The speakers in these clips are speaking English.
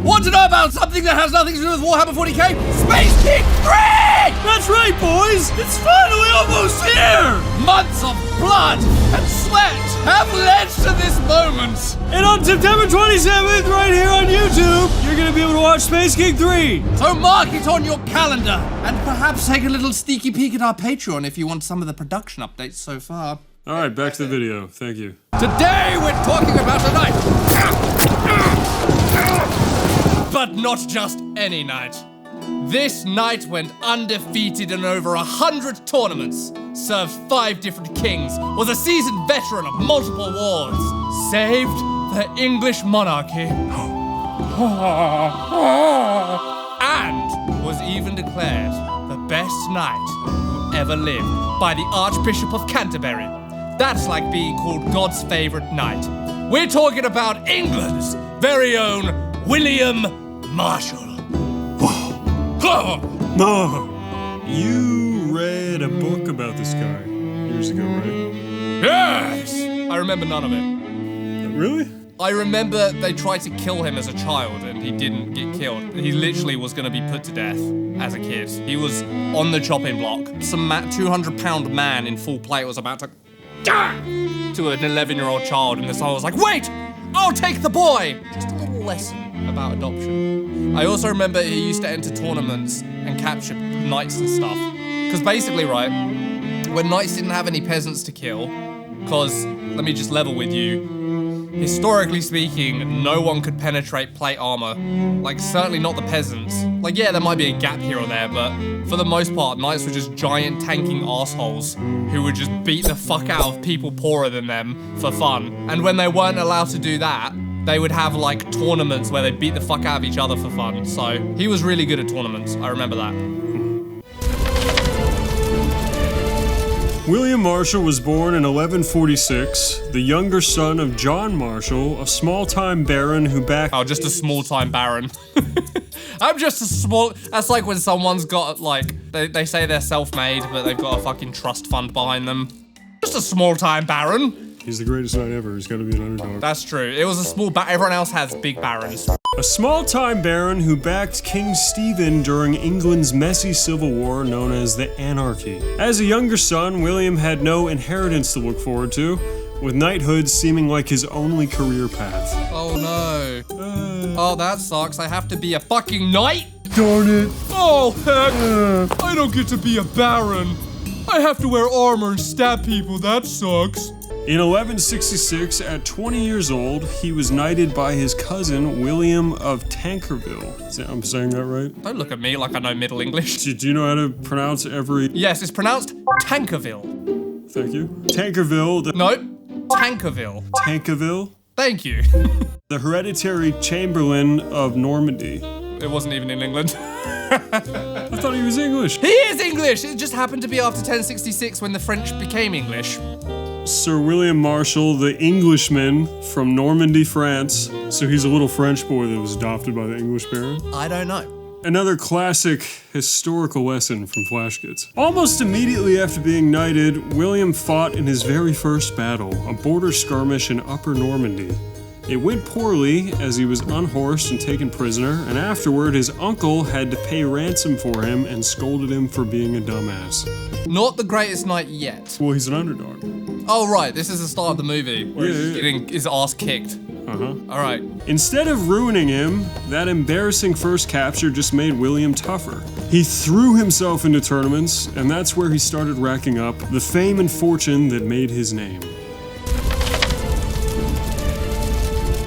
Want to know about something that has nothing to do with Warhammer 40k? Space King 3! That's right, boys! It's finally almost here! Months of blood and sweat have led to this moment. And on September 27th, right here on YouTube, you're gonna be able to watch Space King 3! So mark it on your calendar, and perhaps take a little sneaky peek at our Patreon if you want some of the production updates so far. Alright, back to the video. Thank you. Today we're talking about a knight. But not just any knight. This knight went undefeated in over 100 tournaments, served 5 different kings, was a seasoned veteran of multiple wars, saved the English monarchy, and was even declared the best knight who ever lived by the Archbishop of Canterbury. That's like being called God's favorite knight. We're talking about England's very own William Marshal. Oh, you read a book about this guy years ago, right? Yes! I remember none of it. Really? I remember they tried to kill him as a child and he didn't get killed. He literally was going to be put to death as a kid. He was on the chopping block. Some 200-pound man in full plate was about to to an 11-year-old child, and the son was like, wait! I'll take the boy! Just a little lesson about adoption. I also remember he used to enter tournaments and capture knights and stuff. Because basically, right, when knights didn't have any peasants to kill, because, let me just level with you, historically speaking, no one could penetrate plate armor. Like, certainly not the peasants. Like, yeah, there might be a gap here or there, but for the most part, knights were just giant tanking assholes who would just beat the fuck out of people poorer than them for fun. And when they weren't allowed to do that, they would have, like, tournaments where they'd beat the fuck out of each other for fun. So, he was really good at tournaments. I remember that. William Marshal was born in 1146, the younger son of John Marshal, a small-time baron who backed— Oh, just a small-time baron. I'm just a small— That's like when someone's got, like, they say they're self-made, but they've got a fucking trust fund behind them. Just a small-time baron. He's the greatest knight ever. He's gotta be an underdog. That's true. It was a small everyone else has big barons. A small-time baron who backed King Stephen during England's messy civil war known as the Anarchy. As a younger son, William had no inheritance to look forward to, with knighthood seeming like his only career path. Oh no. Oh, that sucks. I have to be a fucking knight? Darn it. Oh, heck. I don't get to be a baron. I have to wear armor and stab people. That sucks. In 1166, at 20 years old, he was knighted by his cousin, William of Tankerville. I'm saying that right? Don't look at me like I know Middle English. Do you know how to pronounce every— Yes, it's pronounced Tankerville. Thank you. Tankerville. Nope. Tankerville. Tankerville? Thank you. The hereditary Chamberlain of Normandy. It wasn't even in England. I thought he was English. He is English! It just happened to be after 1066 when the French became English. Sir William Marshal, the Englishman from Normandy, France. So he's a little French boy that was adopted by the English baron? I don't know. Another classic historical lesson from Flash Kids. Almost immediately after being knighted, William fought in his very first battle, a border skirmish in Upper Normandy. It went poorly as he was unhorsed and taken prisoner, and afterward his uncle had to pay ransom for him and scolded him for being a dumbass. Not the greatest knight yet. Well, he's an underdog. Oh, right, this is the start of the movie, where he's getting his ass kicked. All right. Instead of ruining him, that embarrassing first capture just made William tougher. He threw himself into tournaments, and that's where he started racking up the fame and fortune that made his name.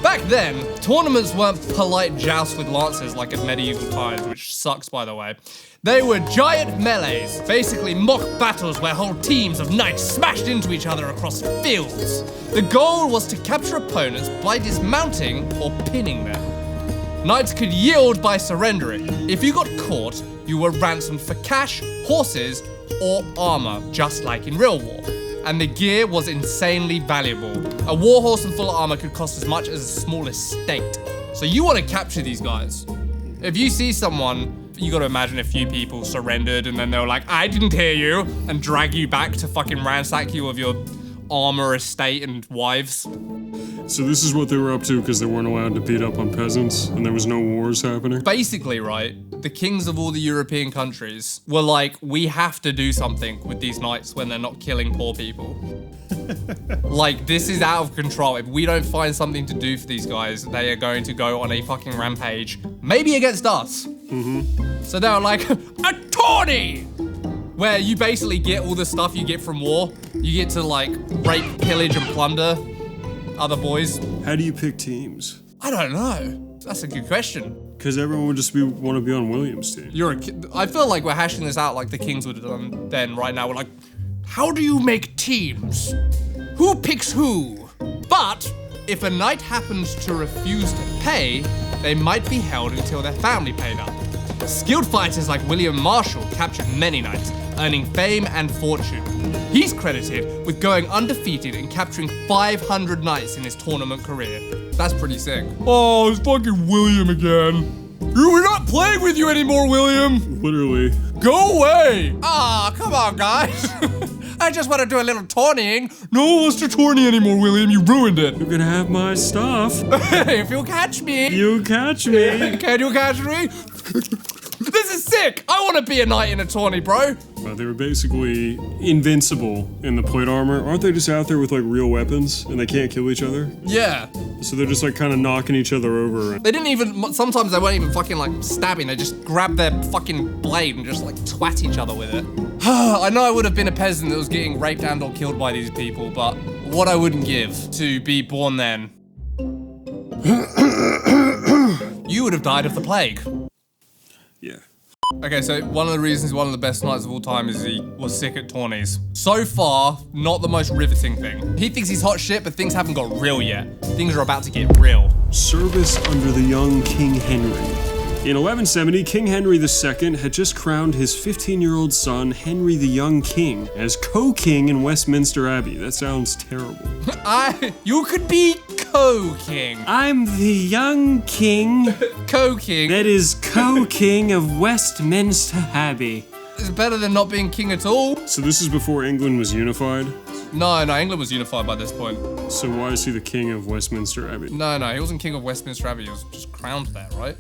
Back then, tournaments weren't polite jousts with lances like at medieval times, which sucks, by the way. They were giant melees, basically mock battles where whole teams of knights smashed into each other across fields. The goal was to capture opponents by dismounting or pinning them. Knights could yield by surrendering. If you got caught, you were ransomed for cash, horses, or armor, just like in real war. And the gear was insanely valuable. A warhorse and full armor could cost as much as a small estate. So you want to capture these guys. If you see someone, you gotta imagine a few people surrendered and then they were like, I didn't hear you, and drag you back to fucking ransack you of your armor estate and wives. So this is what they were up to because they weren't allowed to beat up on peasants and there was no wars happening? Basically, right, the kings of all the European countries were like, we have to do something with these knights when they're not killing poor people. Like, this is out of control. If we don't find something to do for these guys, they are going to go on a fucking rampage, maybe against us. So they were like, a tourney! Where you basically get all the stuff you get from war. You get to like rape, pillage, and plunder other boys. How do you pick teams? I don't know. That's a good question. Because everyone would just want to be on William's team. I feel like we're hashing this out like the kings would have done then. Right now, we're like, how do you make teams? Who picks who? But if a knight happens to refuse to pay, they might be held until their family paid up. Skilled fighters like William Marshal captured many knights, earning fame and fortune. He's credited with going undefeated and capturing 500 knights in his tournament career. That's pretty sick. Oh, it's fucking William again. We're not playing with you anymore, William. Literally. Go away. Ah, come on, guys. I just want to do a little tourneying. No one wants to tourney anymore, William. You ruined it. You can have my stuff. If you catch me. You catch me. Can you catch me? This is sick. I want to be a knight in a tourney, bro. Well, they were basically invincible in the plate armor. Aren't they just out there with like real weapons and they can't kill each other? Yeah. So they're just like kind of knocking each other over. They didn't even, sometimes they weren't even fucking like stabbing. They just grab their fucking blade and just like twat each other with it. I know I would have been a peasant that was getting raped and or killed by these people, but what I wouldn't give to be born then. You would have died of the plague. Yeah. Okay, so one of the reasons one of the best knights of all time is he was sick at tourneys. So far, not the most riveting thing. He thinks he's hot shit, but things haven't got real yet. Things are about to get real. Service under the young King Henry. In 1170, King Henry II had just crowned his 15-year-old son, Henry the Young King, as co-king in Westminster Abbey. That sounds terrible. You could be co-king. I'm the young king. Co-king. That is co-king of Westminster Abbey. It's better than not being king at all. So this is before England was unified? No, England was unified by this point. So why is he the king of Westminster Abbey? No, he wasn't king of Westminster Abbey. He was just crowned there, right?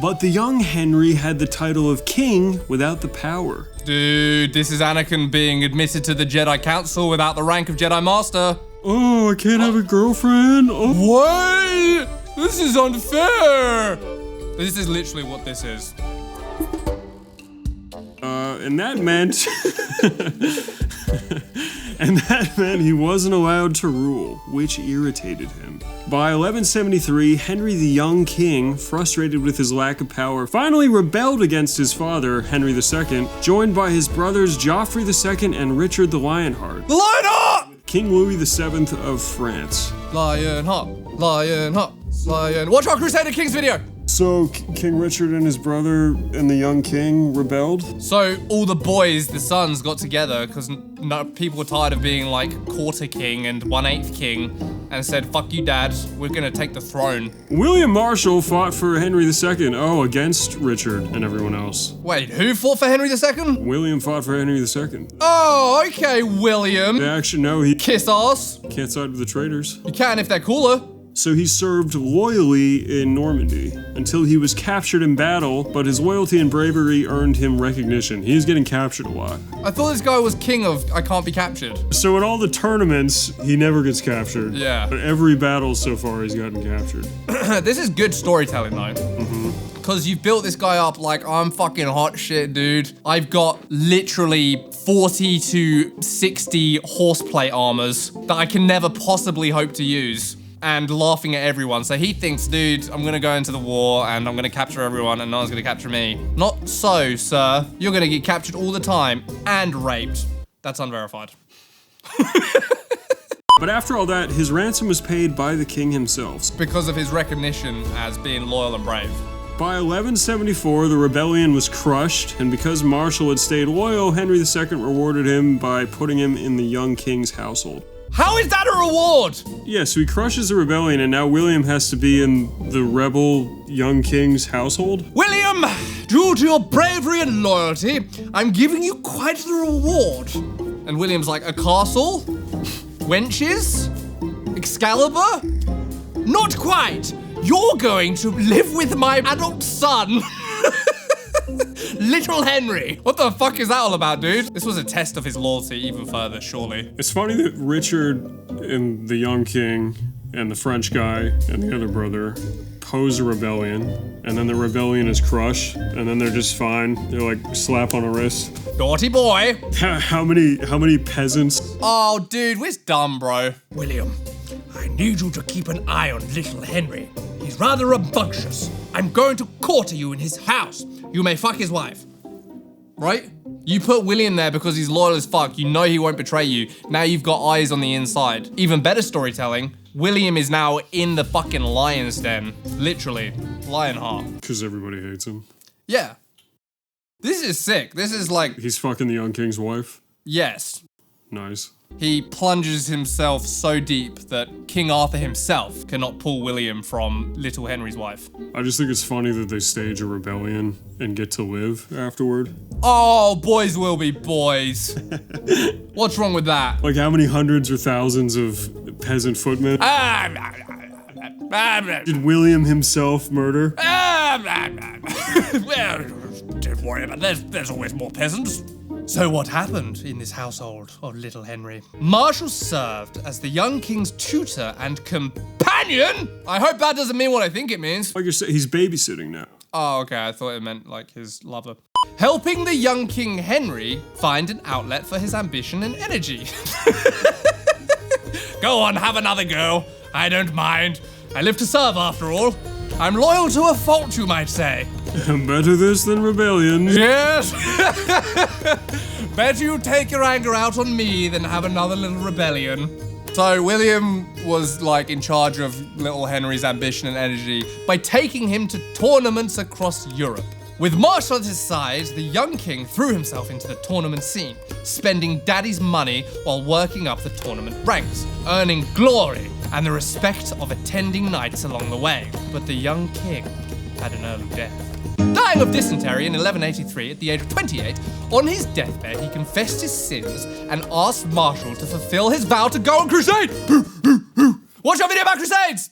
But the young Henry had the title of king without the power. Dude, this is Anakin being admitted to the Jedi Council without the rank of Jedi Master. Oh, I can't have a girlfriend? Oh. What? This is unfair. This is literally what this is. And that meant... And that meant he wasn't allowed to rule, which irritated him. By 1173, Henry the Young King, frustrated with his lack of power, finally rebelled against his father, Henry II, joined by his brothers Geoffrey II and Richard the Lionheart. The Lionheart! King Louis VII of France. Lionheart, Lionheart, Lion. Watch our Crusader Kings video! So, King Richard and his brother and the young king rebelled? So, all the boys, the sons, got together because people were tired of being like quarter king and 1/8 king and said, fuck you, dad, we're gonna take the throne. William Marshal fought for Henry II, against Richard and everyone else. Wait, who fought for Henry II? William fought for Henry II. Oh, okay, William. Actually, no, he Kiss ass. can't side with the traitors. You can if they're cooler. So he served loyally in Normandy until he was captured in battle, but his loyalty and bravery earned him recognition. He's getting captured a lot. I thought this guy was king of I can't be captured. So in all the tournaments, he never gets captured. Yeah. But every battle so far, he's gotten captured. This is good storytelling though. Because you've built this guy up like, I'm fucking hot shit, dude. I've got literally 40 to 60 horseplate armors that I can never possibly hope to use. And laughing at everyone. So he thinks, dude, I'm gonna go into the war and I'm gonna capture everyone and no one's gonna capture me. Not so, sir. You're gonna get captured all the time and raped. That's unverified. But after all that, his ransom was paid by the king himself. Because of his recognition as being loyal and brave. By 1174, the rebellion was crushed, and because Marshal had stayed loyal, Henry II rewarded him by putting him in the young king's household. How is that a reward? Yeah, so he crushes the rebellion, and now William has to be in the rebel young king's household? William, due to your bravery and loyalty, I'm giving you quite the reward. And William's like, a castle? Wenches? Excalibur? Not quite. You're going to live with my adult son. Little Henry. What the fuck is that all about, dude? This was a test of his loyalty even further, surely. It's funny that Richard and the young king and the French guy and the other brother pose a rebellion, and then the rebellion is crushed, and then they're just fine. They're like slap on a wrist. Naughty boy. How many peasants? Oh, dude, we're dumb, bro. William, I need you to keep an eye on little Henry. He's rather rambunctious. I'm going to quarter you in his house. You may fuck his wife. Right? You put William there because he's loyal as fuck. You know he won't betray you. Now you've got eyes on the inside. Even better storytelling. William is now in the fucking lion's den. Literally. Lionheart. Because everybody hates him. Yeah. This is sick. This is like... He's fucking the young king's wife? Yes. Nice. He plunges himself so deep that King Arthur himself cannot pull William from little Henry's wife. I just think it's funny that they stage a rebellion and get to live afterward. Oh, boys will be boys. What's wrong with that? Like how many hundreds or thousands of peasant footmen did William himself murder? Well, don't worry about that. There's always more peasants. So what happened in this household of little Henry? Marshal served as the young king's tutor and companion. I hope that doesn't mean what I think it means. Like you're saying, he's babysitting now. Oh, okay, I thought it meant like his lover. Helping the young King Henry find an outlet for his ambition and energy. Go on, have another go. I don't mind. I live to serve after all. I'm loyal to a fault, you might say. Better this than rebellion. Yes. Better you take your anger out on me than have another little rebellion. So William was like in charge of little Henry's ambition and energy by taking him to tournaments across Europe. With Marshal at his side, the young king threw himself into the tournament scene, spending daddy's money while working up the tournament ranks, earning glory and the respect of attending knights along the way. But the young king had an early death. Dying of dysentery in 1183 at the age of 28, on his deathbed he confessed his sins and asked Marshal to fulfill his vow to go on crusade. Watch our video about crusades!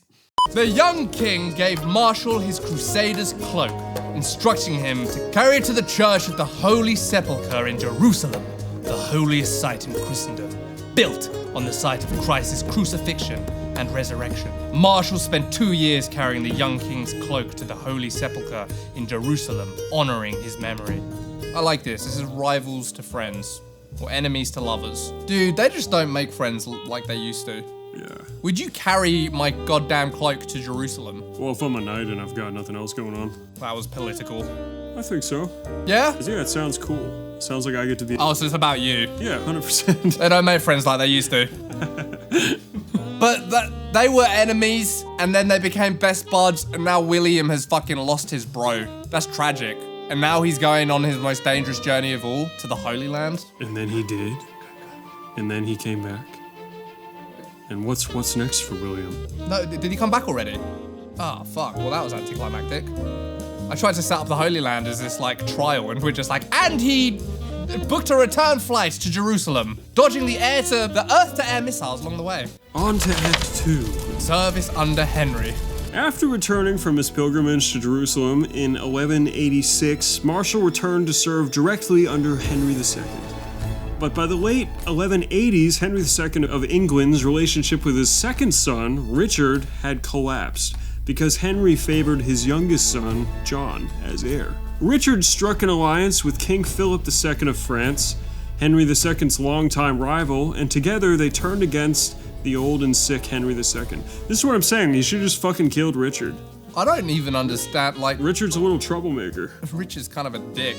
The young king gave Marshal his crusader's cloak, instructing him to carry it to the church of the Holy Sepulchre in Jerusalem, the holiest site in Christendom, built on the site of Christ's crucifixion and resurrection. Marshal spent 2 years carrying the young king's cloak to the Holy Sepulchre in Jerusalem, honoring his memory. I like this. This is rivals to friends, or enemies to lovers. Dude, they just don't make friends like they used to. Yeah. Would you carry my goddamn cloak to Jerusalem? Well, if I'm a knight and I've got nothing else going on. That was political. I think so. Yeah? Yeah, it sounds cool. Sounds like I get to be... Oh, so it's about you. Yeah, 100%. They don't make friends like they used to. But they were enemies, and then they became best buds, and now William has fucking lost his bro. That's tragic. And now he's going on his most dangerous journey of all, to the Holy Land. And then he did. And then he came back. And what's next for William? No, did he come back already? Oh, fuck. Well, that was anticlimactic. I tried to set up the Holy Land as this, like, trial, and we're just like, and he booked a return flight to Jerusalem, dodging the Earth-to-air missiles along the way. On to Act 2. Service under Henry. After returning from his pilgrimage to Jerusalem in 1186, Marshal returned to serve directly under Henry II. But by the late 1180s, Henry II of England's relationship with his second son, Richard, had collapsed because Henry favored his youngest son, John, as heir. Richard struck an alliance with King Philip II of France, Henry II's longtime rival, and together they turned against the old and sick Henry II. This is what I'm saying, he should have just fucking killed Richard. I don't even understand, like... Richard's a little troublemaker. Richard's kind of a dick.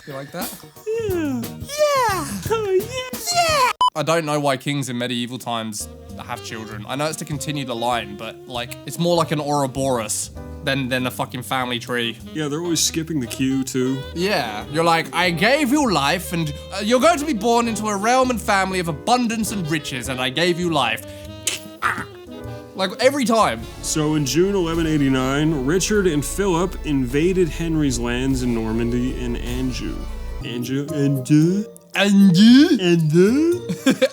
You like that? Yeah. Yeah! Oh, yeah! Yeah! I don't know why kings in medieval times have children. I know it's to continue the line, but, like, it's more like an Ouroboros than a fucking family tree. Yeah, they're always skipping the queue, too. Yeah, you're like, I gave you life, and you're going to be born into a realm and family of abundance and riches, and I gave you life. Like, every time. So in June 1189, Richard and Philip invaded Henry's lands in Normandy and Anjou.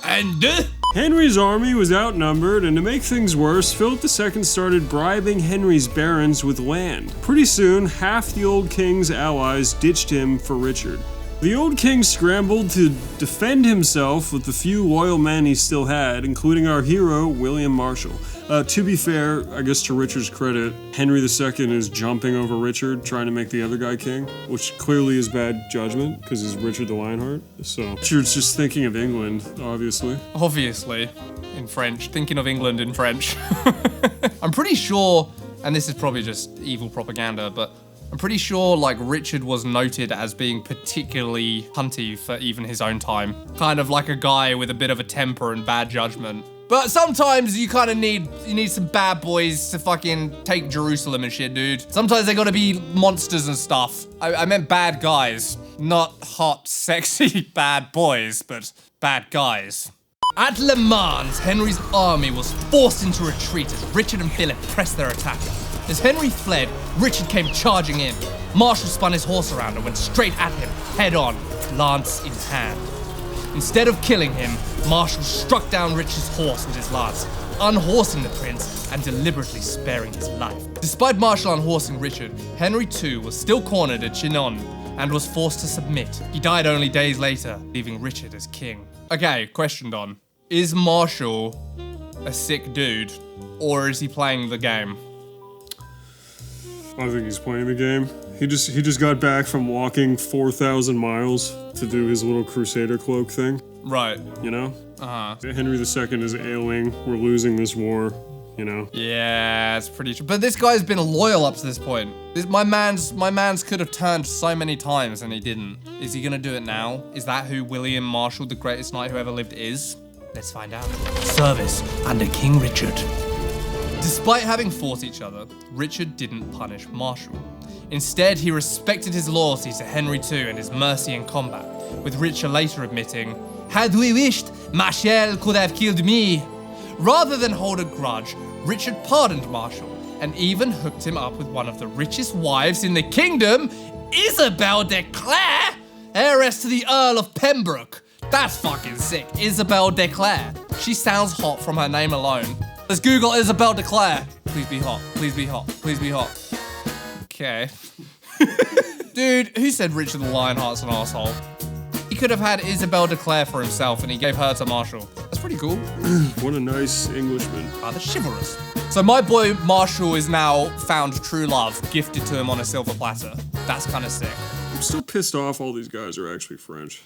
And Henry's army was outnumbered, and to make things worse, Philip II started bribing Henry's barons with land. Pretty soon, half the old king's allies ditched him for Richard. The old king scrambled to defend himself with the few loyal men he still had, including our hero, William Marshal. To be fair, I guess to Richard's credit, Henry II is jumping over Richard, trying to make the other guy king, which clearly is bad judgment, because he's Richard the Lionheart. So, Richard's just thinking of England, obviously. Obviously, in French. Thinking of England in French. I'm pretty sure, and this is probably just evil propaganda, but I'm pretty sure, like, Richard was noted as being particularly hunty for even his own time. Kind of like a guy with a bit of a temper and bad judgment. But sometimes you kind of need some bad boys to fucking take Jerusalem and shit, dude. Sometimes they gotta be monsters and stuff. I meant bad guys. Not hot, sexy, bad boys, but bad guys. At Le Mans, Henry's army was forced into retreat as Richard and Philip pressed their attack. As Henry fled, Richard came charging in. Marshal spun his horse around and went straight at him, head on, lance in hand. Instead of killing him, Marshal struck down Richard's horse with his lance, unhorsing the prince and deliberately sparing his life. Despite Marshal unhorsing Richard, Henry II was still cornered at Chinon and was forced to submit. He died only days later, leaving Richard as king. Okay, question, Don. Is Marshal a sick dude, or is he playing the game? I think he's playing the game. He just got back from walking 4,000 miles to do his little crusader cloak thing. Right. You know? Uh-huh. Henry II is ailing. We're losing this war, you know? Yeah, it's pretty true. But this guy's been loyal up to this point. My man's could have turned so many times and he didn't. Is he gonna do it now? Is that who William Marshal, the greatest knight who ever lived, is? Let's find out. Service under King Richard. Despite having fought each other, Richard didn't punish Marshal. Instead, he respected his loyalty to Henry II and his mercy in combat, with Richard later admitting, "Had we wished, Marshal could have killed me." Rather than hold a grudge, Richard pardoned Marshal and even hooked him up with one of the richest wives in the kingdom, Isabel de Clare, heiress to the Earl of Pembroke. That's fucking sick. Isabel de Clare. She sounds hot from her name alone. Let's Google Isabel de Clare. Please be hot. Please be hot. Please be hot. Okay. Dude, who said Richard the Lionheart's an asshole? He could have had Isabel de Clare for himself and he gave her to Marshal. That's pretty cool. What a nice Englishman. Rather chivalrous. So my boy Marshal is now found true love, gifted to him on a silver platter. That's kind of sick. I'm still pissed off all these guys are actually French.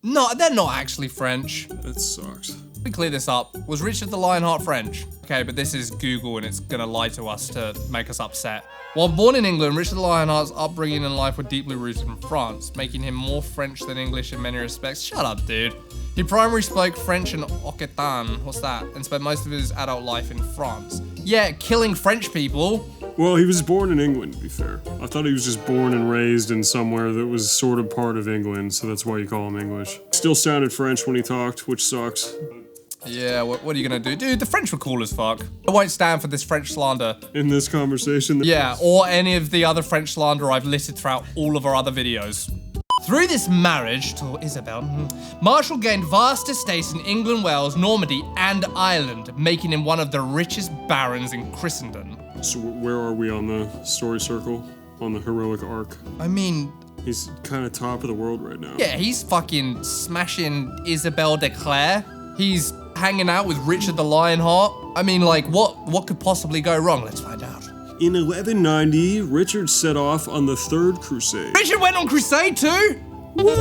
No, they're not actually French. That sucks. Let me clear this up. Was Richard the Lionheart French? Okay, but this is Google and it's gonna lie to us to make us upset. While born in England, Richard the Lionheart's upbringing and life were deeply rooted in France, making him more French than English in many respects. Shut up, dude. He primarily spoke French and Occitan, what's that? And spent most of his adult life in France. Yeah, killing French people. Well, he was born in England, to be fair. I thought he was just born and raised in somewhere that was sort of part of England, so that's why you call him English. Still sounded French when he talked, which sucks. Yeah, what are you gonna do? Dude, the French were cool as fuck. I won't stand for this French slander. In this conversation. Yeah, or any of the other French slander I've listed throughout all of our other videos. Through this marriage to Isabel, Marshal gained vast estates in England, Wales, Normandy, and Ireland, making him one of the richest barons in Christendom. So where are we on the story circle? On the heroic arc? I mean... He's kind of top of the world right now. Yeah, he's fucking smashing Isabel de Clare. He's hanging out with Richard the Lionheart. I mean, like, what could possibly go wrong? Let's find out. In 1190, Richard set off on the Third Crusade. Richard went on crusade too? Whoa!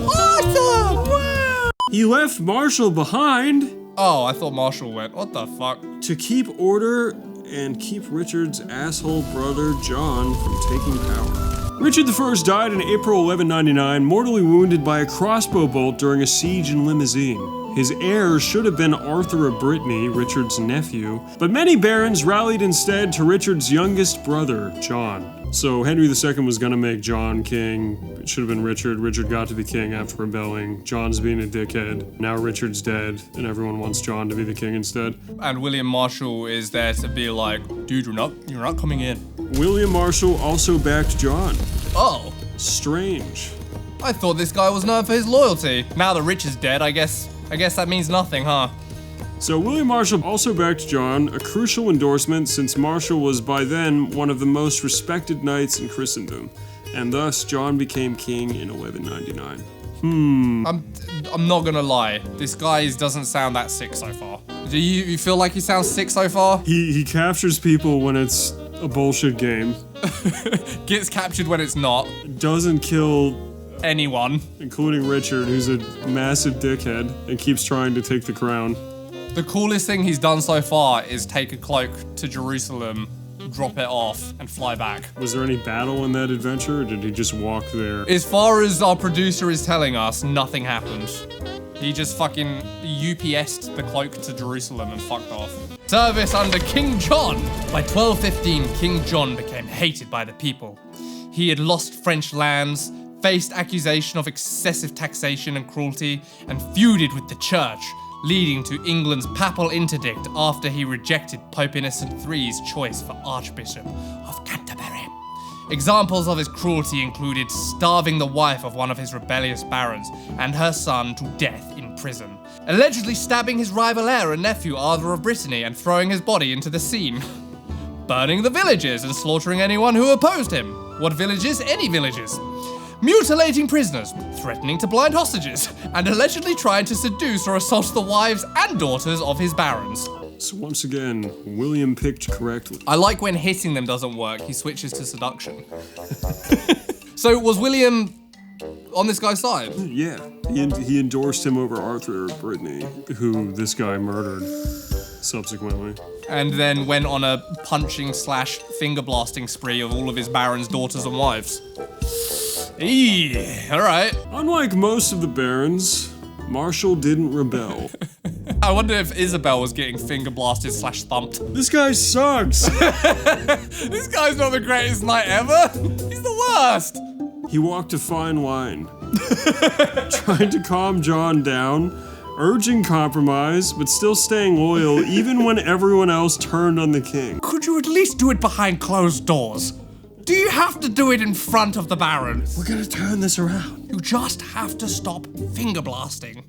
Awesome! Wow! He left Marshal behind. Oh, I thought Marshal went. What the fuck? To keep order and keep Richard's asshole brother John from taking power. Richard I died in April 1199, mortally wounded by a crossbow bolt during a siege in Limousin. His heir should have been Arthur of Brittany, Richard's nephew, but many barons rallied instead to Richard's youngest brother, John. So Henry II was gonna make John king. It should have been Richard. Richard got to be king after rebelling. John's being a dickhead. Now Richard's dead, and everyone wants John to be the king instead. And William Marshal is there to be like, dude, you're not coming in. William Marshal also backed John. Oh. Strange. I thought this guy was known for his loyalty. Now the rich is dead, I guess that means nothing, huh? So William Marshal also backed John, a crucial endorsement since Marshal was by then one of the most respected knights in Christendom, and thus John became king in 1199. I'm not gonna lie, this guy doesn't sound that sick so far. Do you feel like he sounds sick so far? He captures people when it's a bullshit game. Gets captured when it's not. Doesn't kill anyone. Including Richard, who's a massive dickhead and keeps trying to take the crown. The coolest thing he's done so far is take a cloak to Jerusalem, drop it off, and fly back. Was there any battle in that adventure, or did he just walk there? As far as our producer is telling us, nothing happened. He just fucking UPS'd the cloak to Jerusalem and fucked off. Service under King John. By 1215, King John became hated by the people. He had lost French lands, faced accusation of excessive taxation and cruelty, and feuded with the church, leading to England's papal interdict after he rejected Pope Innocent III's choice for Archbishop of Canterbury. Examples of his cruelty included starving the wife of one of his rebellious barons and her son to death in prison, allegedly stabbing his rival heir and nephew Arthur of Brittany and throwing his body into the Seine, burning the villages and slaughtering anyone who opposed him. What villages? Any villages. Mutilating prisoners, threatening to blind hostages, and allegedly trying to seduce or assault the wives and daughters of his barons. So once again, William picked correctly. I like when hitting them doesn't work, he switches to seduction. So was William on this guy's side? Yeah, he endorsed him over Arthur of Brittany, who this guy murdered subsequently. And then went on a punching/finger blasting spree of all of his barons' daughters and wives. Eee, alright. Unlike most of the barons, Marshal didn't rebel. I wonder if Isabel was getting finger blasted/thumped. This guy sucks! This guy's not the greatest knight ever! He's the worst! He walked a fine line, trying to calm John down, urging compromise, but still staying loyal even when everyone else turned on the king. Could you at least do it behind closed doors? Do you have to do it in front of the barons? We're gonna turn this around. You just have to stop finger blasting.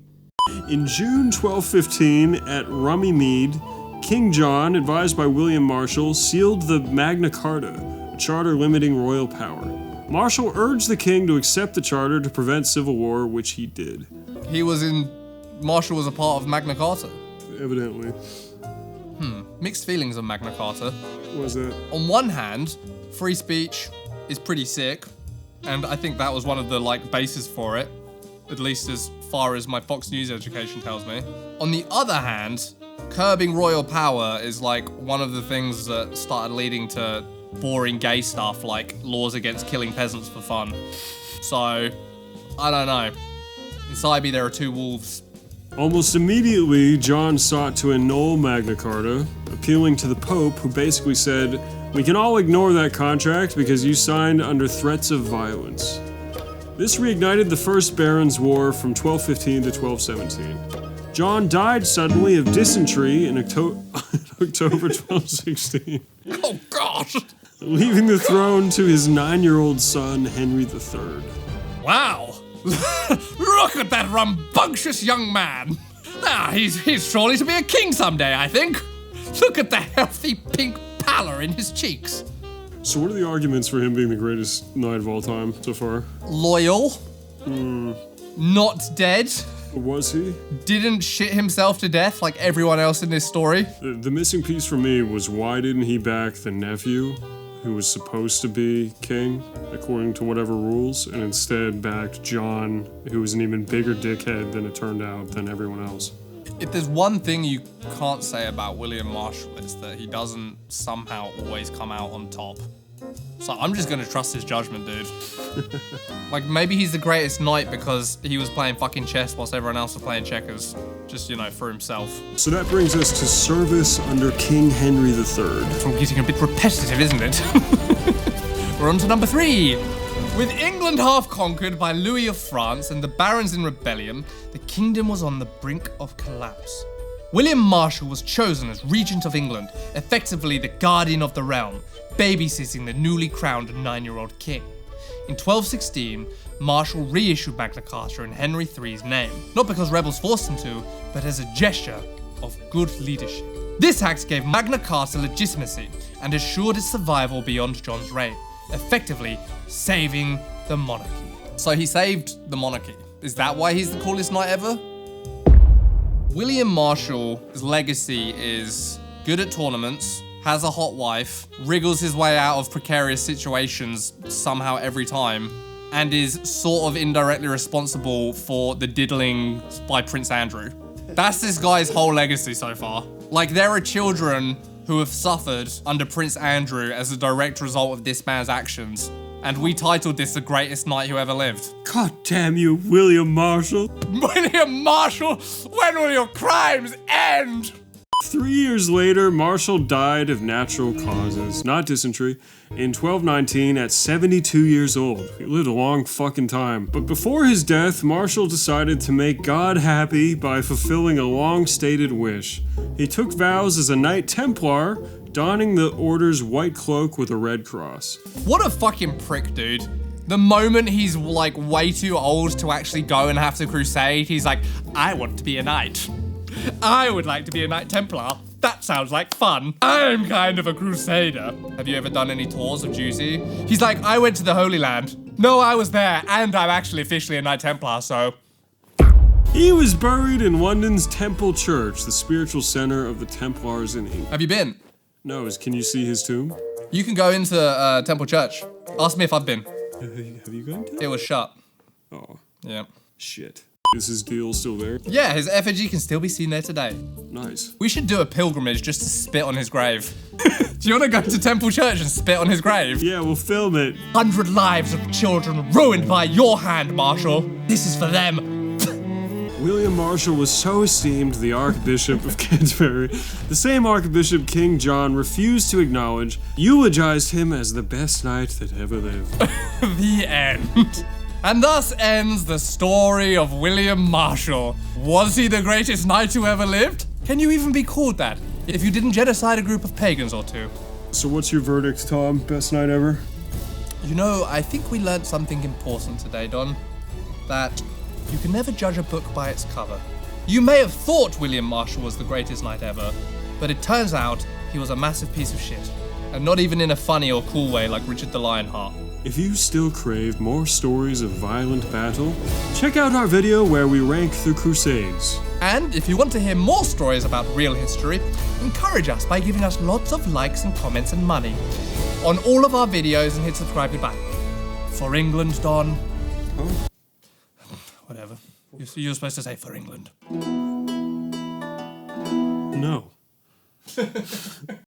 In June 1215, at Rummymead, King John, advised by William Marshal, sealed the Magna Carta, a charter limiting royal power. Marshal urged the king to accept the charter to prevent civil war, which he did. Marshal was a part of Magna Carta. Evidently. Mixed feelings on Magna Carta. What was that? On one hand, free speech is pretty sick, and I think that was one of the bases for it, at least as far as my Fox News education tells me. On the other hand, curbing royal power is one of the things that started leading to boring gay stuff like laws against killing peasants for fun. So, I don't know. Inside me there are two wolves. Almost immediately, John sought to annul Magna Carta, appealing to the Pope, who basically said, "We can all ignore that contract because you signed under threats of violence." This reignited the First Barons' War from 1215 to 1217. John died suddenly of dysentery in October 1216. Oh God! Leaving the throne to his 9-year-old son, Henry III. Wow! Look at that rambunctious young man! Ah, he's surely to be a king someday, I think. Look at the healthy pink pallor in his cheeks. So what are the arguments for him being the greatest knight of all time so far? Loyal. Not dead. Was he? Didn't shit himself to death like everyone else in this story. The missing piece for me was, why didn't he back the nephew, who was supposed to be king, according to whatever rules, and instead backed John, who was an even bigger dickhead than it turned out than everyone else? If there's one thing you can't say about William Marshal, it's that he doesn't somehow always come out on top. So I'm just gonna trust his judgment, dude. Maybe he's the greatest knight because he was playing fucking chess whilst everyone else was playing checkers. Just, for himself. So that brings us to service under King Henry III. It's all getting a bit repetitive, isn't it? We're on to number 3. With England half conquered by Louis of France and the barons in rebellion, the kingdom was on the brink of collapse. William Marshal was chosen as Regent of England, effectively the guardian of the realm, babysitting the newly crowned 9-year-old king. In 1216, Marshal reissued Magna Carta in Henry III's name, not because rebels forced him to, but as a gesture of good leadership. This act gave Magna Carta legitimacy and assured its survival beyond John's reign, effectively saving the monarchy. So he saved the monarchy. Is that why he's the coolest knight ever? William Marshal's legacy is good at tournaments, has a hot wife, wriggles his way out of precarious situations somehow every time, and is sort of indirectly responsible for the diddling by Prince Andrew. That's this guy's whole legacy so far. Like, there are children who have suffered under Prince Andrew as a direct result of this man's actions, and we titled this the greatest knight who ever lived. God damn you, William Marshal. William Marshal, when will your crimes end? 3 years later, Marshal died of natural causes, not dysentery, in 1219 at 72 years old. He lived a long fucking time. But before his death, Marshal decided to make God happy by fulfilling a long-stated wish. He took vows as a Knight Templar, donning the order's white cloak with a red cross. What a fucking prick, dude. The moment he's like way too old to actually go and have to crusade, he's like, I want to be a knight. I would like to be a Knight Templar. That sounds like fun. I'm kind of a crusader. Have you ever done any tours of Juicy? He's like, I went to the Holy Land. No, I was there, and I'm actually officially a Knight Templar, so. He was buried in London's Temple Church, the spiritual center of the Templars in England. Have you been? No, can you see his tomb? You can go into Temple Church. Ask me if I've been. Have you gone to? It was shut. Oh, Yeah. shit. Is his deal still there? Yeah, his effigy can still be seen there today. Nice. We should do a pilgrimage just to spit on his grave. Do you want to go to Temple Church and spit on his grave? Yeah, we'll film it. 100 lives of children ruined by your hand, Marshal. This is for them. William Marshal was so esteemed, the Archbishop of Canterbury, the same Archbishop King John refused to acknowledge, eulogized him as the best knight that ever lived. The end. And thus ends the story of William Marshal. Was he the greatest knight who ever lived? Can you even be called that if you didn't genocide a group of pagans or two? So what's your verdict, Tom? Best knight ever? You know, I think we learned something important today, Don. That you can never judge a book by its cover. You may have thought William Marshal was the greatest knight ever, but it turns out he was a massive piece of shit. And not even in a funny or cool way like Richard the Lionheart. If you still crave more stories of violent battle, check out our video where we rank through crusades. And if you want to hear more stories about real history, encourage us by giving us lots of likes and comments and money on all of our videos and hit subscribe goodbye. For England, Don. Oh. Whatever. You're supposed to say for England. No.